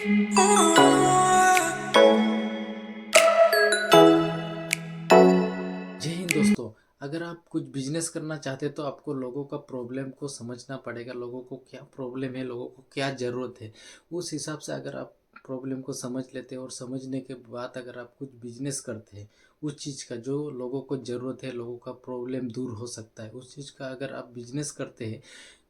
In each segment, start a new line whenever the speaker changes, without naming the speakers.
जय हिंद दोस्तों। अगर आप कुछ बिजनेस करना चाहते हैं तो आपको लोगों का प्रॉब्लम को समझना पड़ेगा। लोगों को क्या प्रॉब्लम है, लोगों को क्या ज़रूरत है, उस हिसाब से अगर आप प्रॉब्लम को समझ लेते हैं और समझने के बाद अगर आप कुछ बिजनेस करते हैं उस चीज़ का जो लोगों को ज़रूरत है, लोगों का प्रॉब्लम दूर हो सकता है, उस चीज़ का अगर आप बिजनेस करते हैं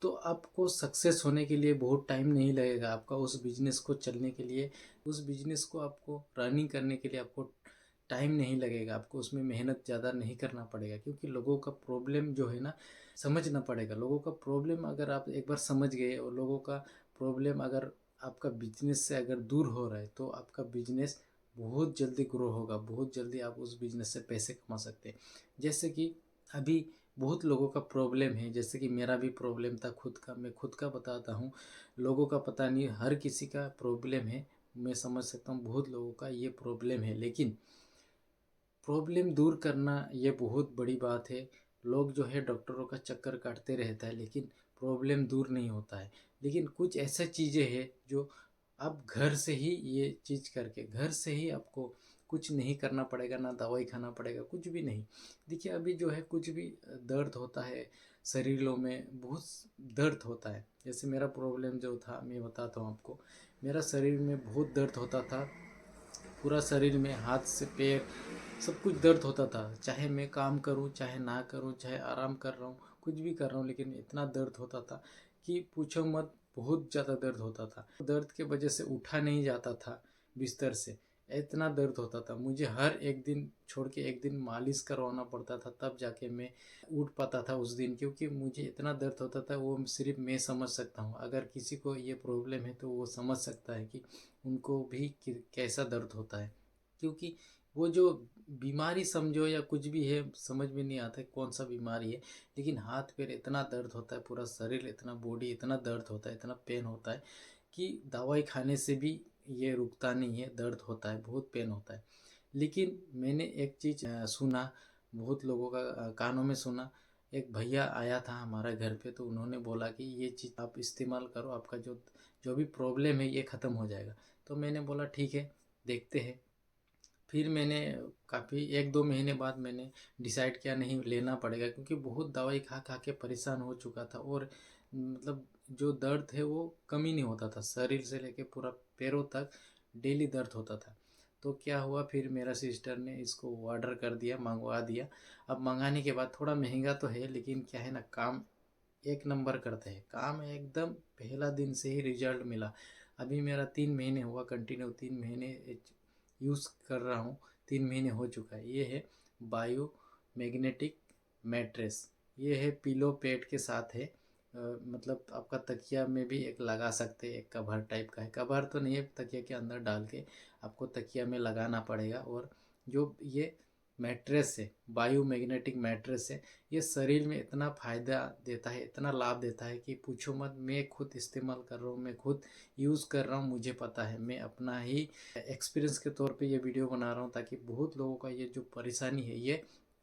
तो आपको सक्सेस होने के लिए बहुत टाइम नहीं लगेगा। आपका उस बिजनेस को चलने के लिए, उस बिजनेस को आपको रनिंग करने के लिए आपको टाइम नहीं लगेगा। आपको उसमें मेहनत ज़्यादा नहीं करना पड़ेगा, क्योंकि लोगों का प्रॉब्लम जो है ना, समझना पड़ेगा। लोगों का प्रॉब्लम अगर आप एक बार समझ गए और लोगों का प्रॉब्लम अगर आपका बिजनेस से अगर दूर हो रहा है तो आपका बिजनेस बहुत जल्दी ग्रो होगा। बहुत जल्दी आप उस बिजनेस से पैसे कमा सकते हैं। जैसे कि अभी बहुत लोगों का प्रॉब्लम है, जैसे कि मेरा भी प्रॉब्लम था खुद का। मैं खुद का बताता हूँ, लोगों का पता नहीं, हर किसी का प्रॉब्लम है। मैं समझ सकता हूँ बहुत लोगों का ये प्रॉब्लम है, लेकिन प्रॉब्लम दूर करना ये बहुत बड़ी बात है। लोग जो है डॉक्टरों का चक्कर काटते रहता है, लेकिन प्रॉब्लम दूर नहीं होता है। लेकिन कुछ ऐसा चीज़ें हैं जो आप घर से ही, ये चीज़ करके घर से ही आपको कुछ नहीं करना पड़ेगा, ना दवाई खाना पड़ेगा, कुछ भी नहीं। देखिए अभी जो है कुछ भी दर्द होता है शरीरों में, बहुत दर्द होता है। जैसे मेरा प्रॉब्लम जो था, मैं बताता हूँ आपको। मेरा शरीर में बहुत दर्द होता था, पूरा शरीर में हाथ से पैर सब कुछ दर्द होता था। चाहे मैं काम करूं, चाहे ना करूं, चाहे आराम कर रहा हूं, कुछ भी कर रहा हूं, लेकिन इतना दर्द होता था कि पूछो मत। बहुत ज़्यादा दर्द होता था। दर्द के वजह से उठा नहीं जाता था बिस्तर से। इतना दर्द होता था, मुझे हर एक दिन छोड़ के एक दिन मालिश करवाना पड़ता था, तब जाके मैं उठ पाता था उस दिन। क्योंकि मुझे इतना दर्द होता था, वो सिर्फ मैं समझ सकता हूँ। अगर किसी को ये प्रॉब्लम है तो वो समझ सकता है कि उनको भी कैसा दर्द होता है। क्योंकि वो जो बीमारी समझो या कुछ भी है, समझ में नहीं आता है कौन सा बीमारी है, लेकिन हाथ पैर इतना दर्द होता है, पूरा शरीर इतना, बॉडी इतना दर्द होता है, इतना पेन होता है कि दवाई खाने से भी ये रुकता नहीं है। दर्द होता है, बहुत पेन होता है। लेकिन मैंने एक चीज़ सुना, बहुत लोगों का कानों में सुना। एक भैया आया था हमारे घर पे, तो उन्होंने बोला कि ये चीज़ आप इस्तेमाल करो, आपका जो जो भी प्रॉब्लम है ये ख़त्म हो जाएगा। तो मैंने बोला ठीक है, देखते हैं। फिर मैंने काफ़ी 1-2 महीने बाद मैंने डिसाइड किया नहीं लेना पड़ेगा, क्योंकि बहुत दवाई खा खा के परेशान हो चुका था। और मतलब जो दर्द है वो कम ही नहीं होता था, शरीर से लेके पूरा पैरों तक डेली दर्द होता था। तो क्या हुआ, फिर मेरा सिस्टर ने इसको ऑर्डर कर दिया, मंगवा दिया। अब मंगाने के बाद थोड़ा महंगा तो है, लेकिन क्या है ना, काम एक नंबर करते हैं। काम एकदम पहला दिन से ही रिजल्ट मिला। अभी मेरा 3 महीने हुआ, कंटिन्यू 3 महीने यूज़ कर रहा हूँ। 3 महीने हो चुका है। ये है बायो मैग्नेटिक मैट्रेस। ये है पिलो पेट के साथ है। मतलब आपका तकिया में भी एक लगा सकते हैं, एक कवर टाइप का है। कवर तो नहीं है, तकिया के अंदर डाल के आपको तकिया में लगाना पड़ेगा। और जो ये मैट्रेस है, बायो मैग्नेटिक मैट्रेस है, ये शरीर में इतना फ़ायदा देता है, इतना लाभ देता है कि पूछो मत। मैं खुद इस्तेमाल कर रहा हूँ, मैं खुद यूज़ कर रहा हूँ, मुझे पता है। मैं अपना ही एक्सपीरियंस के तौर पे ये वीडियो बना रहा हूँ, ताकि बहुत लोगों का ये जो परेशानी है ये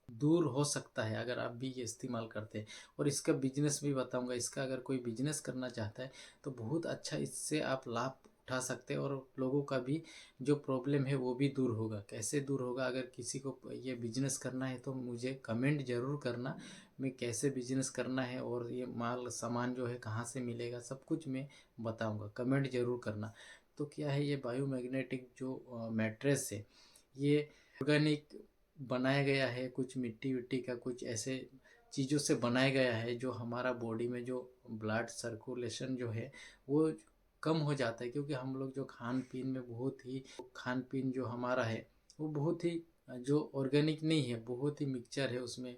दूर हो सकता है अगर आप भी ये इस्तेमाल करते हैं। और इसका बिजनेस भी बताऊंगा। इसका अगर कोई बिजनेस करना चाहता है तो बहुत अच्छा इससे आप लाभ उठा सकते हैं, और लोगों का भी जो प्रॉब्लम है वो भी दूर होगा। कैसे दूर होगा, अगर किसी को ये बिजनेस करना है तो मुझे कमेंट ज़रूर करना। मैं कैसे बिजनेस करना है और ये माल सामान जो है कहाँ से मिलेगा, सब कुछ मैं बताऊंगा, कमेंट ज़रूर करना। तो क्या है, ये बायोमैग्नेटिक जो मैट्रेस है, ये ऑर्गेनिक बनाया गया है। कुछ मिट्टी विट्टी का कुछ ऐसे चीज़ों से बनाया गया है जो हमारा बॉडी में जो ब्लड सर्कुलेशन जो है वो कम हो जाता है। क्योंकि हम लोग जो खान पीन में बहुत ही, खान पीन जो हमारा है वो बहुत ही जो ऑर्गेनिक नहीं है, बहुत ही मिक्सचर है उसमें।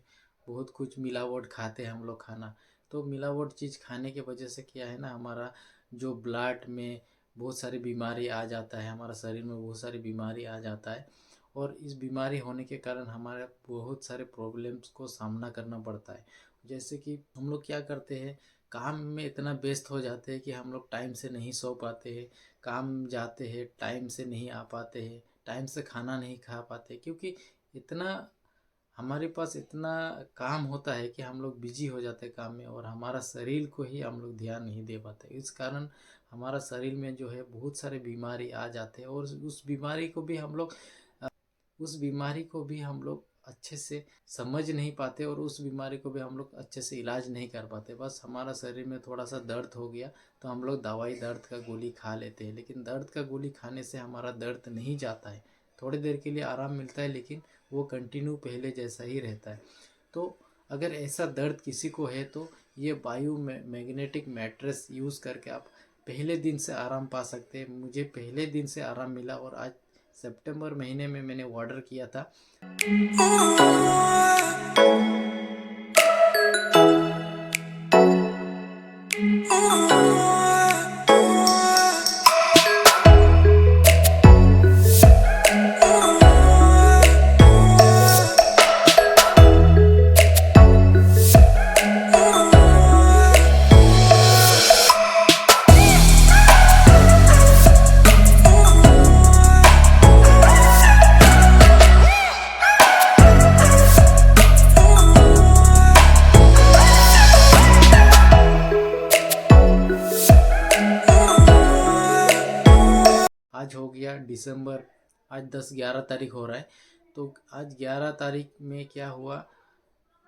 बहुत कुछ मिलावट खाते हैं हम लोग खाना। तो मिलावट चीज़ खाने की वजह से क्या है ना, हमारा जो ब्लड में बहुत सारी बीमारी आ जाता है, हमारा शरीर में बहुत सारी बीमारी आ जाता है। और इस बीमारी होने के कारण हमारे बहुत सारे प्रॉब्लम्स को सामना करना पड़ता है। जैसे कि हम लोग क्या करते हैं, काम में इतना व्यस्त हो जाते हैं कि हम लोग टाइम से नहीं सो पाते हैं। काम जाते हैं, टाइम से नहीं आ पाते हैं, टाइम से खाना नहीं खा पाते, क्योंकि इतना हमारे पास इतना काम होता है कि हम लोग बिजी हो जाते हैं काम में, और हमारा शरीर को ही हम लोग ध्यान नहीं दे पाते। इस कारण हमारा शरीर में जो है बहुत सारे बीमारी आ जाते हैं, और उस बीमारी को भी हम लोग अच्छे से समझ नहीं पाते, और उस बीमारी को भी हम लोग अच्छे से इलाज नहीं कर पाते। बस हमारा शरीर में थोड़ा सा दर्द हो गया तो हम लोग दवाई, दर्द का गोली खा लेते हैं, लेकिन दर्द का गोली खाने से हमारा दर्द नहीं जाता है। थोड़ी देर के लिए आराम मिलता है, लेकिन वो कंटिन्यू पहले जैसा ही रहता है। तो अगर ऐसा दर्द किसी को है तो ये मैग्नेटिक मैट्रेस यूज़ करके आप पहले दिन से आराम पा सकते हैं। मुझे पहले दिन से आराम मिला, और आज सितंबर महीने में मैंने ऑर्डर किया था। आज हो गया दिसंबर, आज 10-11 तारीख हो रहा है। तो आज 11 तारीख में क्या हुआ,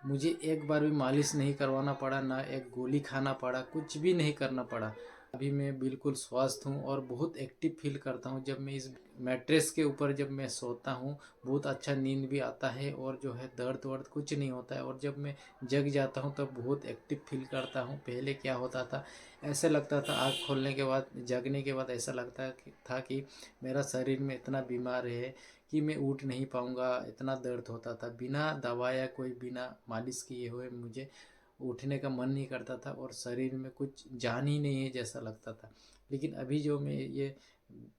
मुझे एक बार भी मालिश नहीं करवाना पड़ा, ना एक गोली खाना पड़ा, कुछ भी नहीं करना पड़ा। अभी मैं बिल्कुल स्वस्थ हूँ और बहुत एक्टिव फील करता हूँ। जब मैं इस मैट्रेस के ऊपर जब मैं सोता हूँ, बहुत अच्छा नींद भी आता है, और जो है दर्द वर्द कुछ नहीं होता है। और जब मैं जग जाता हूँ तब बहुत एक्टिव फील करता हूँ। पहले क्या होता था, ऐसे लगता था आँख खोलने के बाद, जगने के बाद ऐसा लगता था कि मेरा शरीर में इतना बीमार है कि मैं उठ नहीं पाऊँगा, इतना दर्द होता था। बिना दवा या कोई बिना मालिश किए हुए मुझे उठने का मन नहीं करता था, और शरीर में कुछ जान ही नहीं है जैसा लगता था। लेकिन अभी जो मैं ये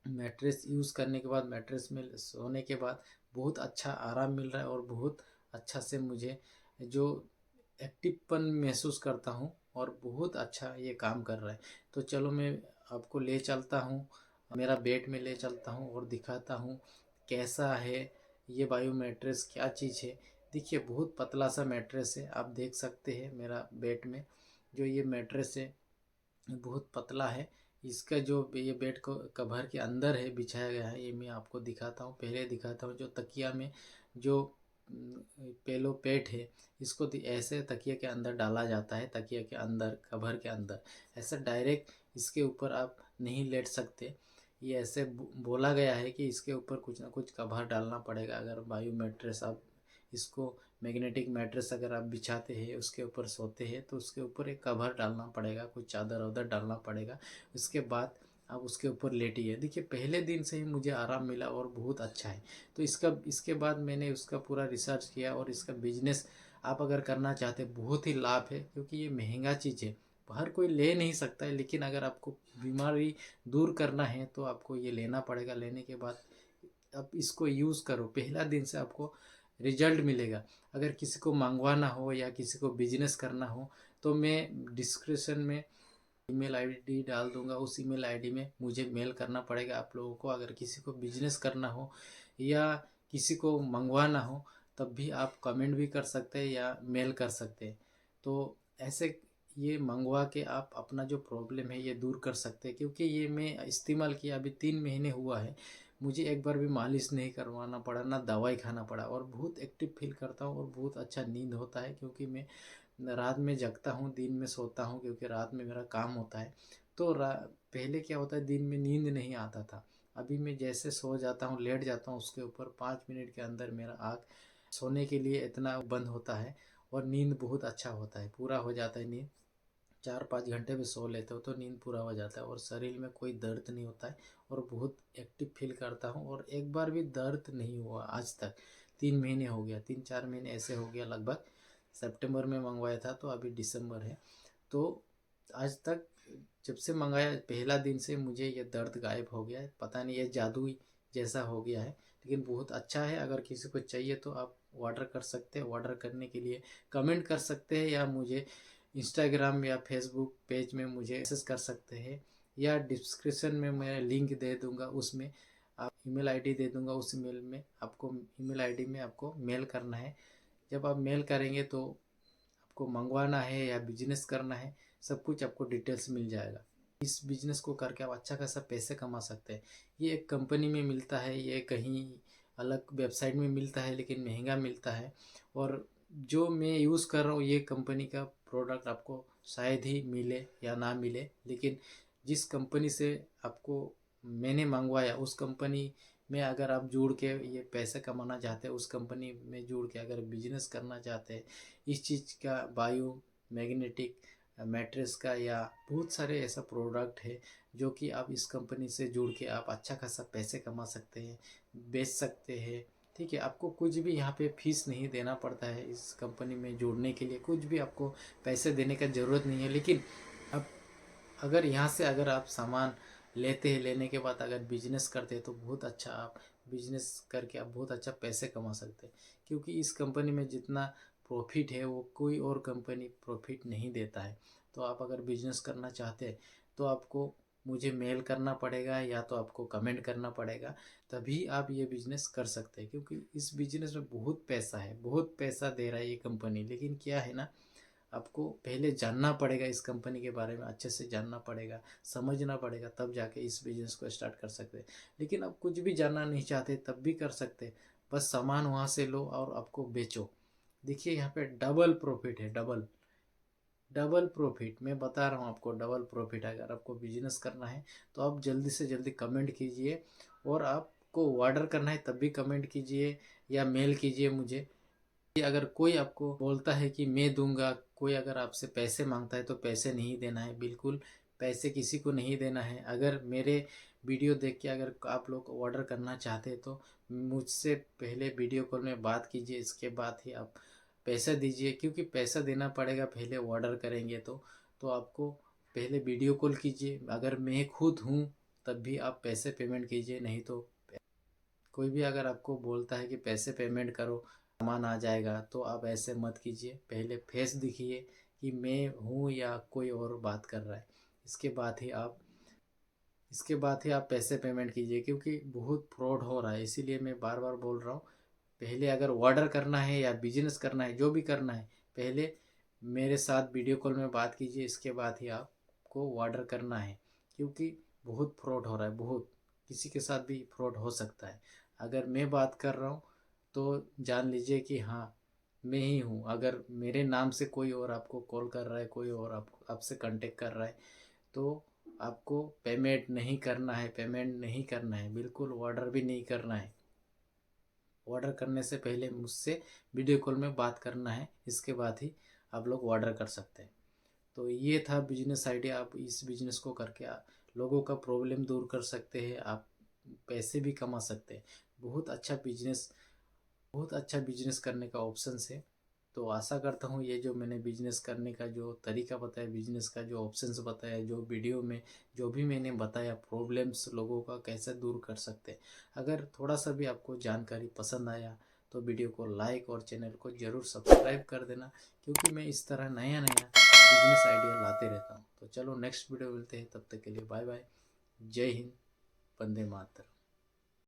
मैट्रेस यूज़ करने के बाद, मैट्रेस में सोने के बाद बहुत अच्छा आराम मिल रहा है, और बहुत अच्छा से मुझे जो एक्टिवपन महसूस करता हूँ, और बहुत अच्छा ये काम कर रहा है। तो चलो मैं आपको ले चलता हूँ, मेरा बेड में ले चलता हूँ और दिखाता हूँ कैसा है ये बायो मैट्रेस, क्या चीज़ है। देखिए बहुत पतला सा मैट्रेस है, आप देख सकते हैं मेरा बेड में जो ये मैट्रेस है बहुत पतला है। इसका जो ये बेड को कवर के अंदर है बिछाया गया है, ये मैं आपको दिखाता हूँ। पहले दिखाता हूँ जो तकिया में जो पेलो पेट है, इसको ऐसे तकिया के अंदर डाला जाता है, तकिया के अंदर, कवर के अंदर। ऐसा डायरेक्ट इसके ऊपर आप नहीं लेट सकते। ये ऐसे बोला गया है कि इसके ऊपर कुछ ना कुछ कवर डालना पड़ेगा। अगर बायो मैट्रेस आप इसको मैग्नेटिक मैट्रेस अगर आप बिछाते हैं, उसके ऊपर सोते हैं, तो उसके ऊपर एक कवर डालना पड़ेगा, कुछ चादर वादर डालना पड़ेगा। उसके बाद आप उसके ऊपर लेटिए। देखिए पहले दिन से ही मुझे आराम मिला और बहुत अच्छा है। तो इसके बाद मैंने उसका पूरा रिसर्च किया, और इसका बिजनेस आप अगर करना चाहते हैं बहुत ही लाभ है, क्योंकि ये महंगा चीज़ है, हर कोई ले नहीं सकता है। लेकिन अगर आपको बीमारी दूर करना है तो आपको ये लेना पड़ेगा। लेने के बाद आप इसको यूज़ करो, पहला दिन से आपको रिजल्ट मिलेगा। अगर किसी को मंगवाना हो या किसी को बिजनेस करना हो, तो मैं डिस्क्रिप्शन में ईमेल आईडी डाल दूंगा। उस ईमेल आईडी में मुझे मेल करना पड़ेगा आप लोगों को। अगर किसी को बिजनेस करना हो या किसी को मंगवाना हो, तब भी आप कमेंट भी कर सकते हैं या मेल कर सकते हैं। तो ऐसे ये मंगवा के आप अपना जो प्रॉब्लम है ये दूर कर सकते हैं। क्योंकि ये मैं इस्तेमाल किया अभी 3 महीने हुआ है, मुझे एक बार भी मालिश नहीं करवाना पड़ा, ना दवाई खाना पड़ा, और बहुत एक्टिव फील करता हूँ, और बहुत अच्छा नींद होता है। क्योंकि मैं रात में जगता हूँ, दिन में सोता हूँ, क्योंकि रात में मेरा काम होता है। तो पहले क्या होता है, दिन में नींद नहीं आता था। अभी मैं जैसे सो जाता हूँ, लेट जाता हूँ, उसके ऊपर 5 मिनट के अंदर मेरा आँख सोने के लिए इतना बंद होता है, और नींद बहुत अच्छा होता है, पूरा हो जाता है नींद। 4-5 घंटे में सो लेते हो तो नींद पूरा हो जाता है, और शरीर में कोई दर्द नहीं होता है, और बहुत एक्टिव फील करता हूँ। और एक बार भी दर्द नहीं हुआ आज तक। 3 महीने हो गया, 3-4 महीने ऐसे हो गया लगभग। सितंबर में मंगवाया था तो अभी दिसंबर है। तो आज तक जब से मंगाया पहला दिन से मुझे ये दर्द गायब हो गया है। पता नहीं ये जादू ही जैसा हो गया है, लेकिन बहुत अच्छा है। अगर किसी को चाहिए तो आप ऑर्डर कर सकते हैं। ऑर्डर करने के लिए कमेंट कर सकते हैं, या मुझे इंस्टाग्राम या फेसबुक पेज में मुझे मैसेज कर सकते हैं, या डिस्क्रिप्शन में मैं लिंक दे दूंगा, उसमें आप ईमेल आईडी दे दूंगा। उस ईमेल में आपको ईमेल आईडी में आपको मेल करना है। जब आप मेल करेंगे तो आपको मंगवाना है या बिजनेस करना है, सब कुछ आपको डिटेल्स मिल जाएगा। इस बिजनेस को करके आप अच्छा खासा पैसे कमा सकते हैं। ये एक कंपनी में मिलता है, ये कहीं अलग वेबसाइट में मिलता है, लेकिन महंगा मिलता है। और जो मैं यूज़ कर रहा हूँ ये कंपनी का प्रोडक्ट आपको शायद ही मिले या ना मिले, लेकिन जिस कंपनी से आपको मैंने मंगवाया उस कंपनी में अगर आप जुड़ के ये पैसे कमाना चाहते हैं, उस कंपनी में जुड़ के अगर बिजनेस करना चाहते हैं इस चीज़ का, बायो मैग्नेटिक मैट्रेस का, या बहुत सारे ऐसा प्रोडक्ट है जो कि आप इस कंपनी से जुड़ के आप अच्छा खासा पैसे कमा सकते हैं, बेच सकते हैं। ठीक है, आपको कुछ भी यहाँ पे फीस नहीं देना पड़ता है इस कंपनी में जुड़ने के लिए, कुछ भी आपको पैसे देने का ज़रूरत नहीं है। लेकिन अब अगर यहाँ से अगर आप सामान लेते हैं, लेने के बाद अगर बिजनेस करते हैं तो बहुत अच्छा, आप बिजनेस करके आप बहुत अच्छा पैसे कमा सकते हैं। क्योंकि इस कंपनी में जितना प्रॉफिट है वो कोई और कंपनी प्रॉफिट नहीं देता है। तो आप अगर बिजनेस करना चाहते हैं तो आपको मुझे मेल करना पड़ेगा या तो आपको कमेंट करना पड़ेगा, तभी आप ये बिज़नेस कर सकते हैं। क्योंकि इस बिज़नेस में बहुत पैसा है, बहुत पैसा दे रहा है ये कंपनी। लेकिन क्या है ना, आपको पहले जानना पड़ेगा, इस कंपनी के बारे में अच्छे से जानना पड़ेगा, समझना पड़ेगा, तब जाके इस बिज़नेस को स्टार्ट कर सकते हैं। लेकिन आप कुछ भी जानना नहीं चाहते तब भी कर सकते हैं। बस सामान वहाँ से लो और आपको बेचो। देखिए यहाँ पे डबल प्रॉफिट है, डबल डबल प्रॉफिट मैं बता रहा हूँ आपको, डबल प्रॉफिट। अगर आपको बिजनेस करना है तो आप जल्दी से जल्दी कमेंट कीजिए, और आपको ऑर्डर करना है तब भी कमेंट कीजिए या मेल कीजिए मुझे। कि अगर कोई आपको बोलता है कि मैं दूंगा, कोई अगर आपसे पैसे मांगता है तो पैसे नहीं देना है, बिल्कुल पैसे किसी को नहीं देना है। अगर मेरे वीडियो देख के अगर आप लोग ऑर्डर करना चाहते हैं तो मुझसे पहले वीडियो कॉल में बात कीजिए, इसके बाद ही आप पैसा दीजिए। क्योंकि पैसा देना पड़ेगा पहले ऑर्डर करेंगे तो आपको पहले वीडियो कॉल कीजिए। अगर मैं खुद हूँ तब भी आप पैसे पेमेंट कीजिए, नहीं तो कोई भी अगर आपको बोलता है कि पैसे पेमेंट करो सामान आ जाएगा, तो आप ऐसे मत कीजिए। पहले फेस दिखिए कि मैं हूँ या कोई और बात कर रहा है, इसके बाद ही आप इसके बाद ही आप पैसे पेमेंट कीजिए। क्योंकि बहुत फ्रॉड हो रहा है, इसीलिए मैं बार बार बोल रहा हूँ। पहले अगर ऑर्डर करना है या बिजनेस करना है, जो भी करना है, पहले मेरे साथ वीडियो कॉल में बात कीजिए, इसके बाद ही आपको ऑर्डर करना है। क्योंकि बहुत फ्रॉड हो रहा है, बहुत, किसी के साथ भी फ्रॉड हो सकता है। अगर मैं बात कर रहा हूँ तो जान लीजिए कि हाँ मैं ही हूँ। अगर मेरे नाम से कोई और आपको कॉल कर रहा है, कोई और आपसे कांटेक्ट कर रहा है, तो आपको पेमेंट नहीं करना है, पेमेंट नहीं करना है, बिल्कुल ऑर्डर भी नहीं करना है। ऑर्डर करने से पहले मुझसे वीडियो कॉल में बात करना है, इसके बाद ही आप लोग ऑर्डर कर सकते हैं। तो ये था बिजनेस आइडिया। आप इस बिजनेस को करके लोगों का प्रॉब्लम दूर कर सकते हैं, आप पैसे भी कमा सकते हैं। बहुत अच्छा बिजनेस, बहुत अच्छा बिजनेस करने का ऑप्शन है। तो आशा करता हूँ ये जो मैंने बिजनेस करने का जो तरीका बताया, बिजनेस का जो ऑप्शंस बताया, जो वीडियो में जो भी मैंने बताया, प्रॉब्लम्स लोगों का कैसे दूर कर सकते हैं, अगर थोड़ा सा भी आपको जानकारी पसंद आया तो वीडियो को लाइक और चैनल को ज़रूर सब्सक्राइब कर देना। क्योंकि मैं इस तरह नया नया बिजनेस आइडिया लाते रहता हूँ। तो चलो नेक्स्ट वीडियो मिलते हैं, तब तक के लिए बाय बाय। जय हिंद, वंदे मातरम।